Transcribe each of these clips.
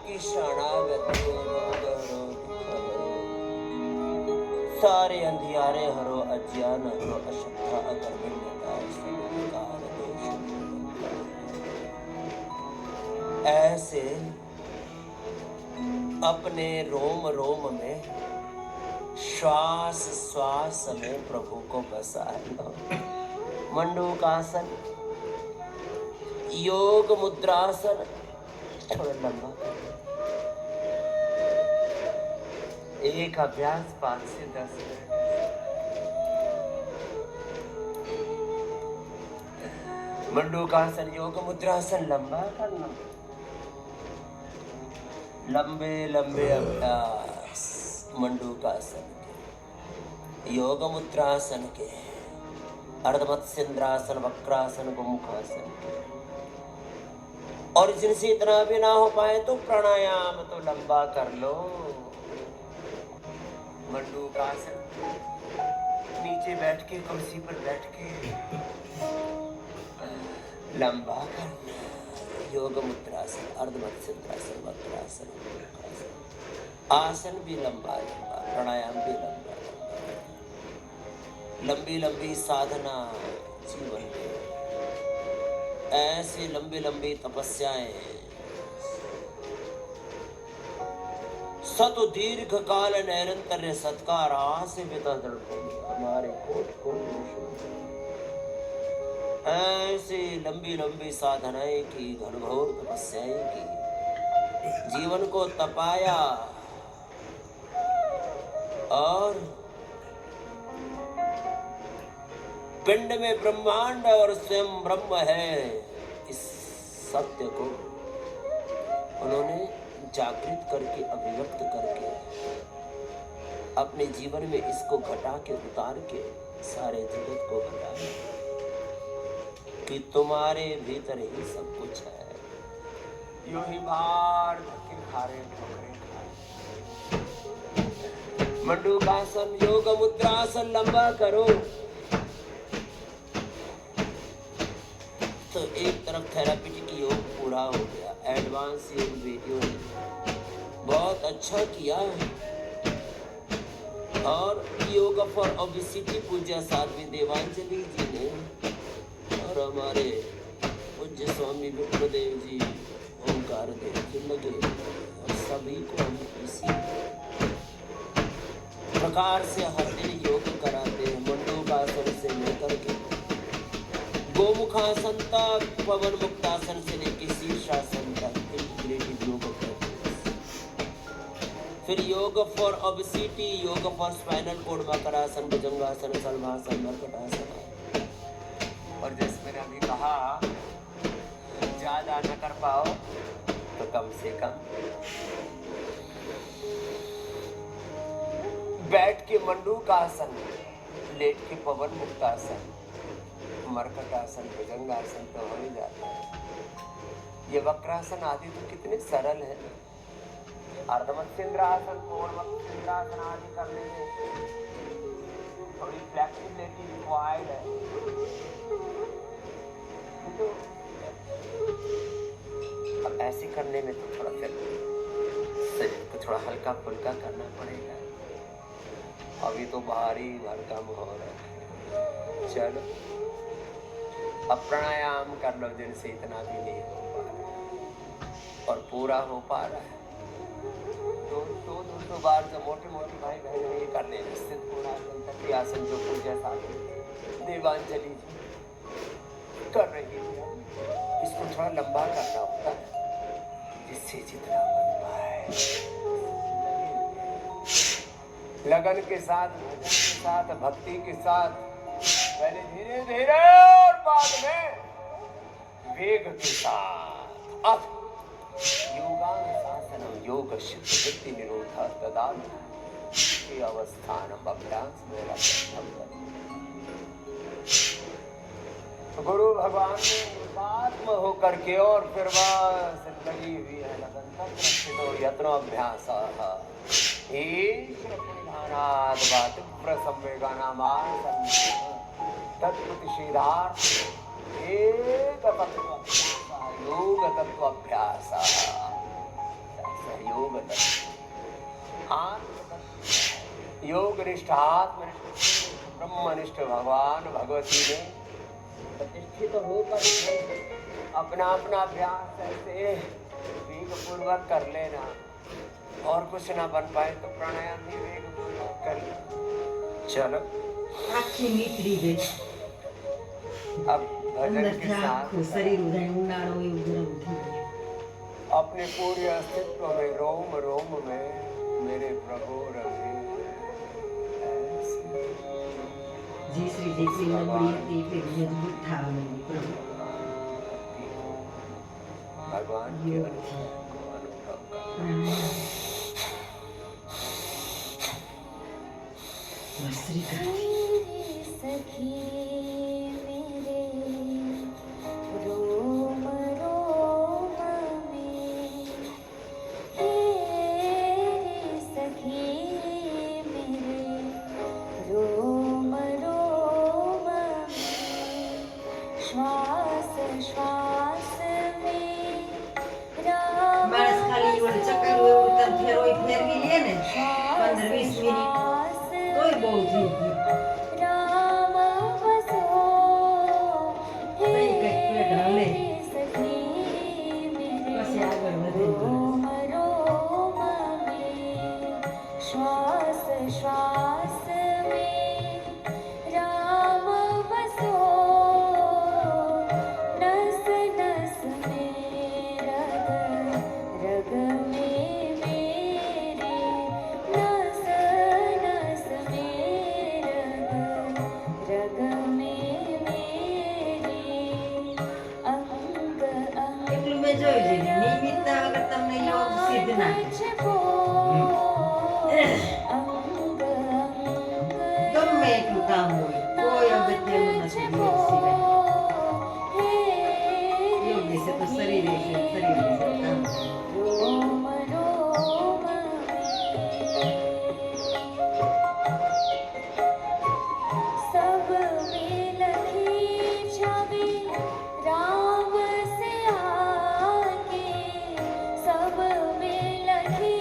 की शरणागत करो, करो दुख हरो। सारे अंधियारे हरो, अज्ञान हरो, अशुद्धता अकर्मण्यता सब अंधकार दोष दूर। ऐसे अपने रोम रोम में श्वास श्वास में प्रभु को बसा लो। मंडूकासन, योग मुद्रासन, थोड़ा लंबा कर। एक अभ्यास 5 से 10 मिनट। मंडूकासन, योग मुद्रासन लंबा करना। लंबे लंबे अभ्यास मंडूकासन के, योग मुद्रासन के, अर्धमत्स्येंद्रासन, वक्रासन, गोमुखासन के। और जिनसे इतना भी ना हो पाए तो प्राणायाम तो लंबा कर लो। मंडूकासन, नीचे बैठ के, कुर्सी पर बैठ के लंबा करना। योग मुद्रासन, अर्धमत्स्येंद्रासन, वक्रासन, गोमुखासन। आसन भी लंबा लंबा, प्राणायाम भी लंबा लंबा। लंबी लंबी साधना जीवन में, ऐसी लंबी लंबी तपस्याएं। सत दीर्घ काल नैरंतर्य सत्कार से पिता हमारे कोट कोट ऐसी लंबी लंबी साधनाएं की, घनघोर तपस्याएं की, जीवन को तपाया और पिंड में ब्रह्मांड और स्वयं ब्रह्म है, इस सत्य को उन्होंने जागृत करके, अभिव्यक्त करके, अपने जीवन में इसको घटा के, उतार के सारे जगत को बताया कि तुम्हारे भीतर ही सब कुछ है। यूं ही बार धक्के खा रहे, ठोकरे खा रहे। मंडूकासन, योग मुद्रासन लंबा करो। तो एक तरफ थेरापीटिक योग पूरा हो गया, एडवांस योग वीडियो बहुत अच्छा किया। और योग फॉर ओबेसिटी पूज्य साध्वी देवांजलि जी ने और हमारे पूज्य स्वामी विप्लदेव जी, ओंकार देव जी लगे, और सभी को हम इसी प्रकार से हर दिन योग कराते हैं। मंडूकासन से लेकर के गोमुखासन तक, पवन मुक्तासन से लेकर शीर्षासन तक इंटीग्रेटिव योग करते। फिर योग फॉर ओबेसिटी, योग फॉर स्पाइनल कोड, मकरासन, भुजंगासन, सल्वासन, मर्कटासन। और जैसे मैंने अभी कहा, ज्यादा न कर पाओ तो कम से कम बैठ के मंडूकासन, लेट के पवन मुक्तासन, मर्कटासन, भुजंगासन तो हो ही जाता है। ये वक्रासन आदि तो कितने सरल है। अर्धमत्स्येंद्रासन, पूर्णमत्स्येंद्रासन आदि करने में थोड़ी फ्लेक्सिबिलिटी रिक्वायर्ड है। तो अब ऐसे करने में तो थोड़ा फिर शरीर को थोड़ा हल्का फुल्का करना पड़ेगा। अभी तो भारी भरकम हो रहा है। चलो अब प्राणायाम कर लो, जिनसे इतना भी नहीं हो पा रहा और पूरा हो पा रहा है। 200 बार जो मोटे मोटे भाई बहन ये कर ले, निश्चित पूरा आसन जो पूजा साधन देवांजलि जी कर रही है, इसको थोड़ा लंबा करना होता है, जिससे जितना बन पाए लगन के साथ, भजन के साथ, भक्ति के साथ, पहले धीरे धीरे और बाद में वेग के साथ। अब योगानुशासनम योग सिद्ध वृत्ति निरोधा तदान अवस्थानम अभ्यास में रखा। गुरु भगवान ने एकात्म होकर के और फिर बस लगी हुई है लगन तक यत्नो अभ्यास तीव्र संवेगानामासन तत्प्रतिषेधार्थ एक तत्व योग तत्व अभ्यास। योगनिष्ठ आत्मनिष्ठ ब्रह्मनिष्ठ भगवान भगवती ने प्रतिष्ठित होकर अपना अपना अभ्यास ऐसे वेग पूर्वक कर लेना, और कुछ ना बन पाए तो प्राणायाम ही वेग पूर्वक कर लेना। चलो आखी नीतरी गई, अब भजन के साथ शरीर उधर उंडाड़ो उधर उठी, अपने पूरे अस्तित्व में रोम रोम में मेरे प्रभु रहे। जी श्री नंबड़ी पे मजबूत था प्रभु भगवान के अनुभव का सखी मेरे रोम रोम में, तेरी सखी मेरे रोम रोम में, श्वास श्वास में राम माणस खाली एवढं चक्कर एवढं फेर गेली ने 15-20 मिनिट तोय बोलती राम बसो हे सखी मेरे रोम रोम में, श्वास श्वास में राम बसो, नस नस में रग रग में मेरे, नस नस में रग रग में मेरे, अंग अंग એટલું મેં જોયું છે નિયમિતતા વગર તમને યોગ સિદ્ધ ના ગમે એટલું કામ હોય કોઈ અગત્યનું નથી યોગ સિવાય યોગ વિશે તો શરીર વિશે કામ रोम रोम सब में लखी छवि राम से आके, सब में लखी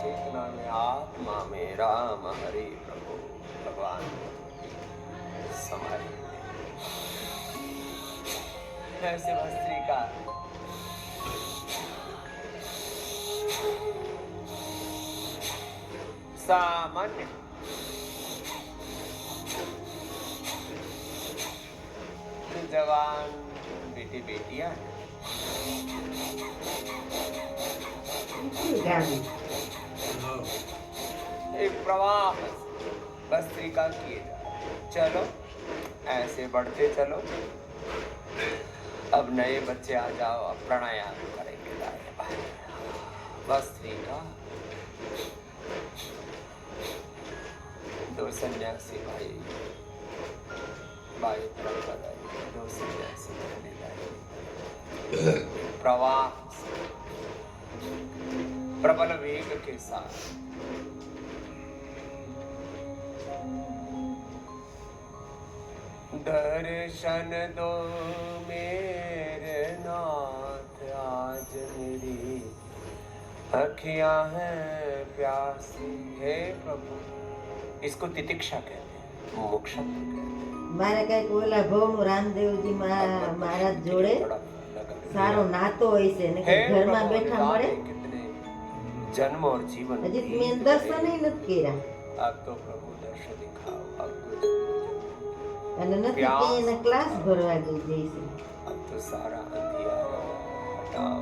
चेतना में आत्मा में राम हरि प्रभु भगवान समाधि ऐसे भस्त्री का सामान्य जवान बेटे बेटियां ગાડી एक प्रवाह भस्त्रिका किए जा रहे। चलो ऐसे बढ़ते चलो। अब नए बच्चे आ जाओ, अब प्राणायाम करेंगे दाएं बाएं। भस्त्रिका दो सन्यासी भाई बाएं तरफ आ जाए, दो सन्यासी पहले दाएं। प्रवाह से, प्रबल वेग के साथ दर्शन दो मेरे नाथ, आज मेरी अखियां हैं प्यासी। हे प्रभु, इसको तितिक्षा कहते हैं, मोक्षत्व कहते हैं। મારે કઈક ઓલા ભવનું રામદેવજી મહારાજ જોડે સારો નાતો હોય છે ને हे ઘરમાં प्रभु, બેઠા निदान મળે कितने जन्म और जीवन હજી बीत મેં गए। દર્શન નથી કર્યા अब तो प्रभु दर्शन दिखाओ, अब तो અને નથી પ્યાસ. કે એને ક્લાસ ભરવા ગઈ જઈશે अब तो सारा अंधियारा हटाओ।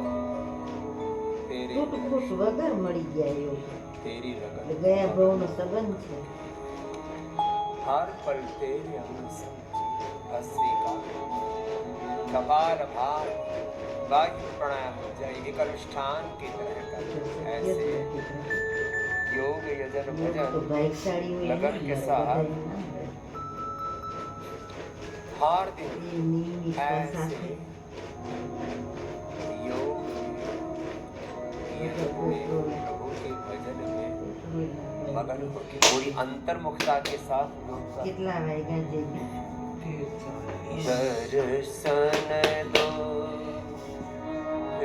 तेरे ફૂટ ફૂટ વગર મળી ગયા એવું છે तेरी रगत એટલે ગયા ભવનો સંબંધ છે हर पल तेरे अंग भस्त्री का कपाल भार बाह्य प्राणायाम जय एक अनुष्ठान की तरह कर। ऐसे योग यजन તો भजन ભાઈશાળી હોય लगन એને के બધાય साथ ના મળે. हर दिन એ નિયમિતતા સાથે योग यजन में प्रभु के भजन में मगन होकर पूरी अंतर्मुखता के साथ योग का કેટલા વાગ્યા જેવી दर्शन